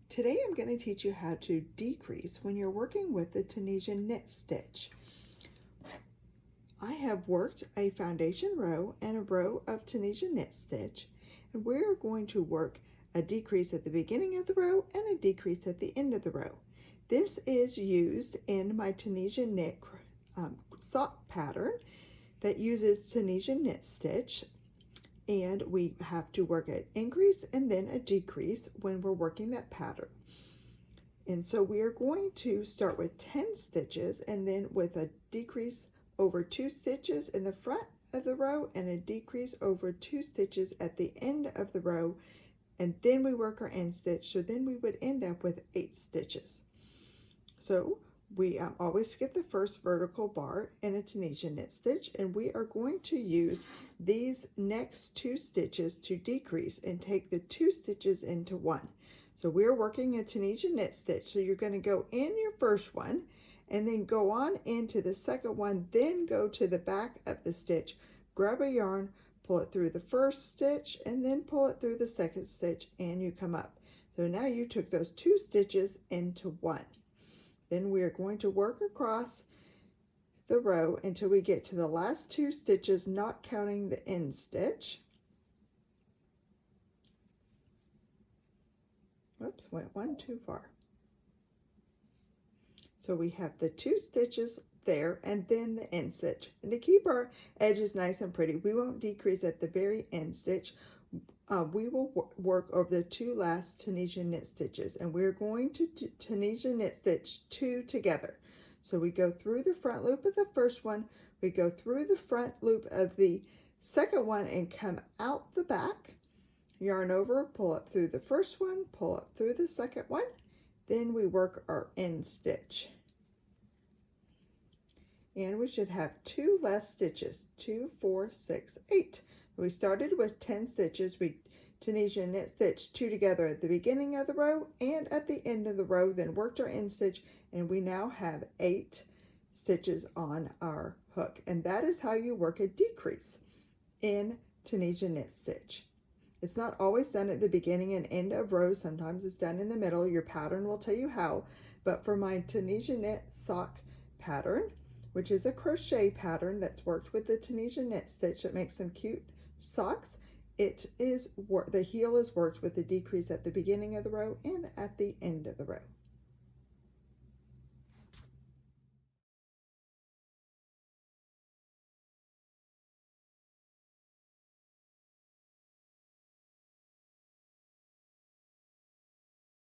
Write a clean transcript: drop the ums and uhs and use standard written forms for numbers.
Today I'm going to teach you how to decrease when you're working with the Tunisian Knit Stitch. I have worked a foundation row and a row of Tunisian Knit Stitch, and we're going to work a decrease at the beginning of the row and a decrease at the end of the row. This is used in my Tunisian Knit Sock pattern that uses Tunisian Knit Stitch, and we have to work an increase and then a decrease when we're working that pattern. And so we are going to start with 10 stitches and then with a decrease over 2 stitches in the front of the row and a decrease over 2 stitches at the end of the row, and then we work our end stitch, so then we would end up with 8 stitches. So we always skip the first vertical bar in a Tunisian Knit Stitch, and we are going to use these next 2 stitches to decrease and take the 2 stitches into 1. So we're working a Tunisian Knit Stitch, so you're going to go in your first one and then go on into the second one, then go to the back of the stitch, grab a yarn, pull it through the first stitch, and then pull it through the second stitch, and you come up. So now you took those 2 stitches into 1. Then we are going to work across the row until we get to the last 2 stitches, not counting the end stitch. Whoops, went one too far. So we have the 2 stitches there and then the end stitch. And to keep our edges nice and pretty, we won't decrease at the very end stitch. We will work over the 2 last Tunisian knit stitches, and we're going to Tunisian knit stitch 2 together. So we go through the front loop of the first one, we go through the front loop of the second one and come out the back, yarn over, pull up through the first one, pull up through the second one, then we work our end stitch. And we should have 2 less stitches, 2, 4, 6, 8. We started with 10 stitches. We Tunisian knit stitch 2 together at the beginning of the row and at the end of the row, then worked our end stitch, and we now have 8 stitches on our hook. And that is how you work a decrease in Tunisian knit stitch. It's not always done at the beginning and end of rows. Sometimes it's done in the middle. Your pattern will tell you how. But for my Tunisian Knit Sock pattern, which is a crochet pattern that's worked with the Tunisian Knit Stitch that makes some cute socks, the heel is worked with a decrease at the beginning of the row and at the end of the row.